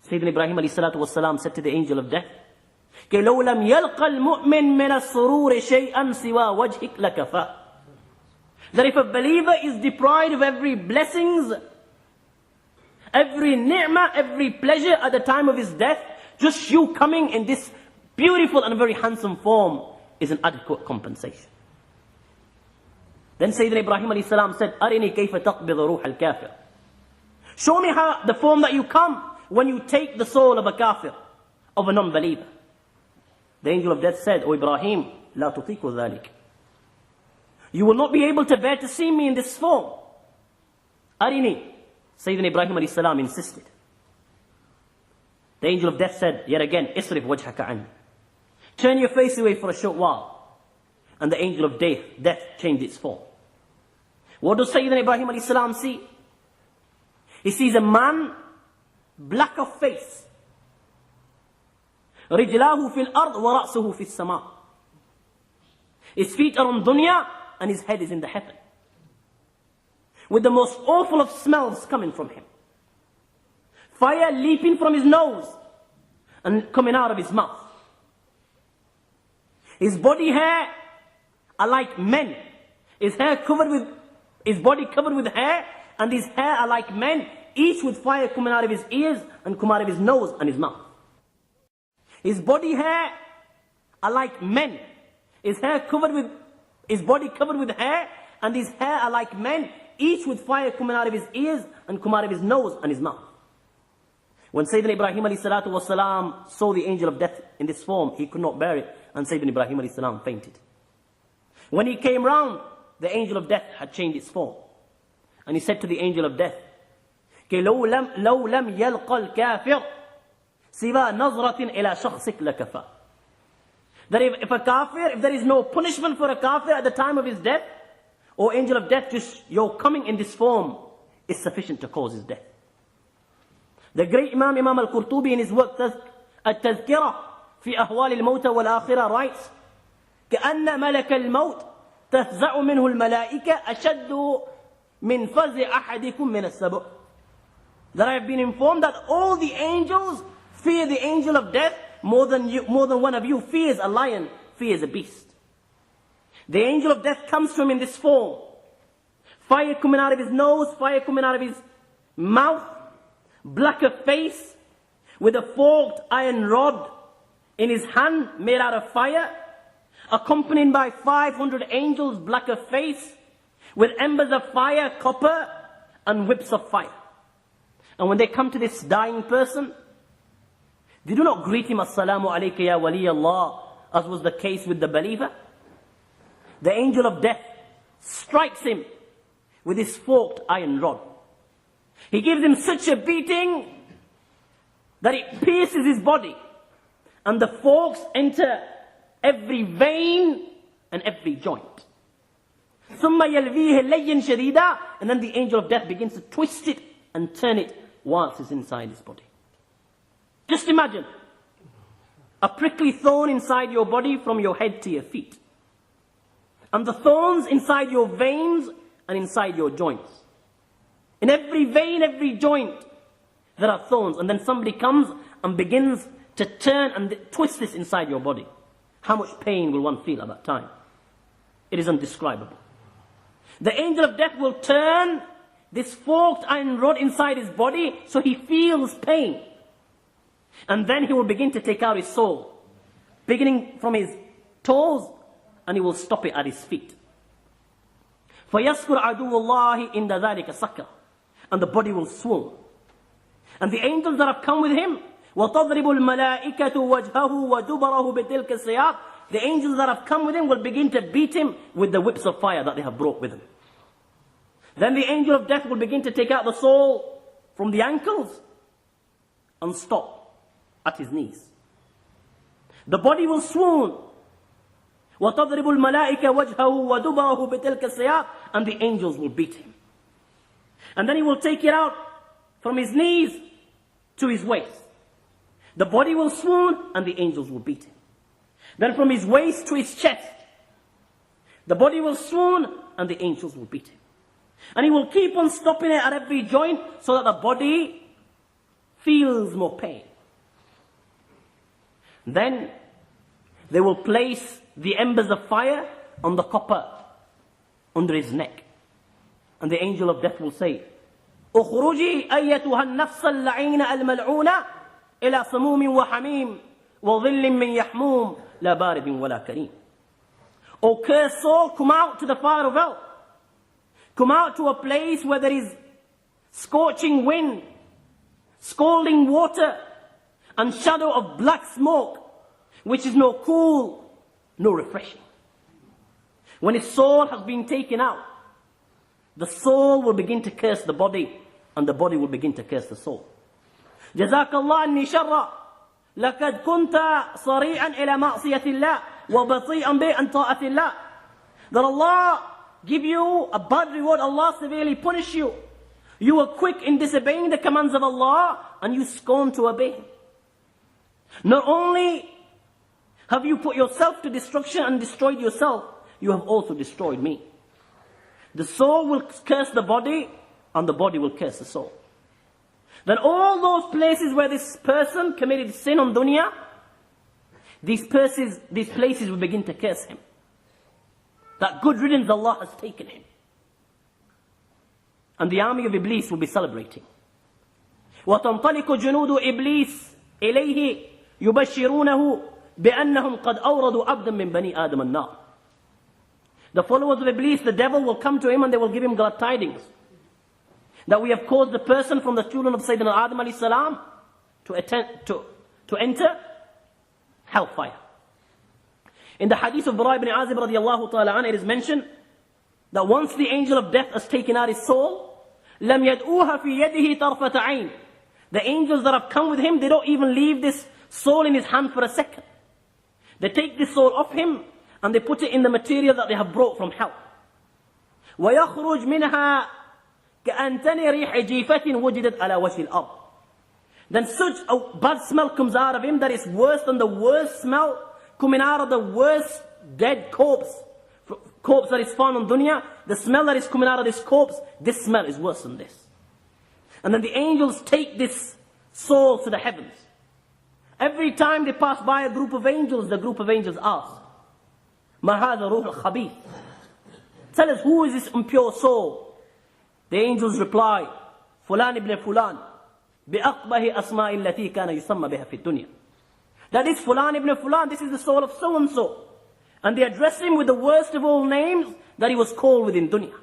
Sayyidina Ibrahim alayhi salatu wasalam said to the angel of death, لو لم يلقى المؤمن من السرور شيئا سوى وجهك لكفى. That if a believer is deprived of every blessings, every ni'mah, every pleasure at the time of his death, just you coming in this beautiful and very handsome form is an adequate compensation. Then Sayyidina Ibrahim alayhi salam said, أرني كيف تقبض روح الكافر. Show me how the form that you come when you take the soul of a kafir, of a non-believer. The angel of death said, O Ibrahim, لا تطيق ذلك. You will not be able to bear to see me in this form. Arini. Sayyidina Ibrahim alayhi salam insisted. The angel of death said, yet again, Isrif wajhaka an. Turn your face away for a short while. And the angel of death changed its form. What does Sayyidina Ibrahim alayhi salam see? He sees a man, black of face. رجلاه في الأرض ورأسه في السماء. His feet are on dunya and his head is in the heaven. With the most awful of smells coming from him. Fire leaping from his nose and coming out of his mouth. His body hair are like men. His body covered with hair, and his hair are like men, each with fire coming out of his ears and come out of his nose and his mouth. His body hair are like men. His body covered with hair, and his hair are like men, each with fire coming out of his ears and come out of his nose and his mouth. When Sayyidina Ibrahim alayhi salatu wasalam saw the angel of death in this form, he could not bear it, and Sayyidina Ibrahim alayhi salam fainted. When he came round, the angel of death had changed its form. And he said to the angel of death, لو لم يلقى الكافر سوى نظرة إلى شخصك لكفى. That if there is no punishment for a kafir at the time of his death, or angel of death, just your coming in this form is sufficient to cause his death. The great Imam al-Qurtubi in his work التذكرة في أهوال الموت والآخرة writes كأن ملك الموت تفزع منه الملائكة أشد من فزع أحدكم من السبع. That I have been informed that all the angels fear the angel of death more than one of you fears a lion, fears a beast. The angel of death comes to him in this form. Fire coming out of his nose, fire coming out of his mouth, black of face, with a forked iron rod in his hand made out of fire, accompanied by 500 angels, black of face, with embers of fire, copper, and whips of fire. And when they come to this dying person, they do not greet him, Assalamu alayka ya wali Allah, as was the case with the believer. The angel of death strikes him with his forked iron rod. He gives him such a beating that it pierces his body, and the forks enter every vein and every joint. ثم يلويه ليا شديدا, and then the angel of death begins to twist it and turn it whilst it's inside his body. Just imagine a prickly thorn inside your body from your head to your feet, and the thorns inside your veins and inside your joints. In every vein, every joint, there are thorns, and then somebody comes and begins to turn and twist this inside your body. How much pain will one feel at that time? It is indescribable. The angel of death will turn this forked iron rod inside his body so he feels pain. And then he will begin to take out his soul, beginning from his toes, and he will stop it at his feet. فَيَسْكُرْ عَدُوُّ اللَّهِ إِنَّ ذَلِكَ سَكَرٌ, and the body will swoon. And the angels that have come with him, وَتَضْرِبُ الْمَلَائِكَةُ وَجْهَهُ وَدُبَرَهُ بِتِلْكَ السِّيَاطِ, the angels that have come with him will begin to beat him with the whips of fire that they have brought with them. Then the angel of death will begin to take out the soul from the ankles and stop at his knees. The body will swoon. وَتَضْرِبُ الْمَلَائِكَ وَجْهَهُ وَدُبَرَهُ بِتِلْكَ السِّيَاطِ, and the angels will beat him. And then he will take it out from his knees to his waist. The body will swoon and the angels will beat him. Then from his waist to his chest, the body will swoon and the angels will beat him. And he will keep on stopping it at every joint so that the body feels more pain. Then they will place the embers of fire on the copper under his neck. And the angel of death will say, اخرجي أيتها النفس اللعينة الملعونة إلى سموم وحميم وظل من يحموم لا بارد ولا كريم. O cursed soul, come out to the fire of hell. Come out to a place where there is scorching wind, scalding water, and shadow of black smoke, which is no cool, no refreshing. When his soul has been taken out, the soul will begin to curse the body, and the body will begin to curse the soul. جزاك الله أني شر لقد كنت صريعا إلى معصية الله وبطيئا بأن طاعة الله. That Allah give you a bad reward, Allah severely punish you. You were quick in disobeying the commands of Allah, and you scorn to obey Him. Not only have you put yourself to destruction and destroyed yourself, you have also destroyed me. The soul will curse the body, and the body will curse the soul. Then all those places where this person committed sin on dunya, these places will begin to curse him. That good riddance Allah has taken him. And the army of Iblis will be celebrating. وَتَنْطَلِقُ جُنُودُ إِبْلِيسِ إِلَيْهِ يُبَشِّرُونَهُ بِأَنَّهُمْ قَدْ أَوْرَدُوا عَبْدًا مِّن بَنِي آدَمَ النَّارِ. The followers of Iblis, the devil, will come to him and they will give him glad tidings that we have caused the person from the children of Sayyidina Adam alayhi salam to enter hellfire. In the hadith of Bara ibn Azib radiallahu ta'ala anhu, it is mentioned that once the angel of death has taken out his soul, لَمْ يَدْعُوهَا فِي يَدِهِ طَرْفَةَ عَيْنٍ. The angels that have come with him, they don't even leave this soul in his hand for a second. They take this soul off him and they put it in the material that they have brought from hell. وَيَخْرُجْ مِنْهَا كَأَنْتَنِ رِيحِ جِيفَةٍ وُجِدَتْ عَلَى وَجْهِ الْأَرْضِ. Then such a bad smell comes out of him that is worse than the worst smell coming out of the worst dead corpse that is found on dunya. The smell that is coming out of this corpse, this smell is worse than this. And then the angels take this soul to the heavens. Every time they pass by a group of angels, the group of angels ask, مَا هَذَا رُوحُ الْخَبِيثِ. Tell us, who is this impure soul? The angels reply, فُلَانِ ibn فُلَانِ بِأَقْبَهِ أَسْمَاءِ الَّتِي كَانَ يُسَمَّ بِهَا فِي الدُّنْيا. That is Fulan ibn Fulan, this is the soul of so and so. And they address him with the worst of all names that he was called with in dunya.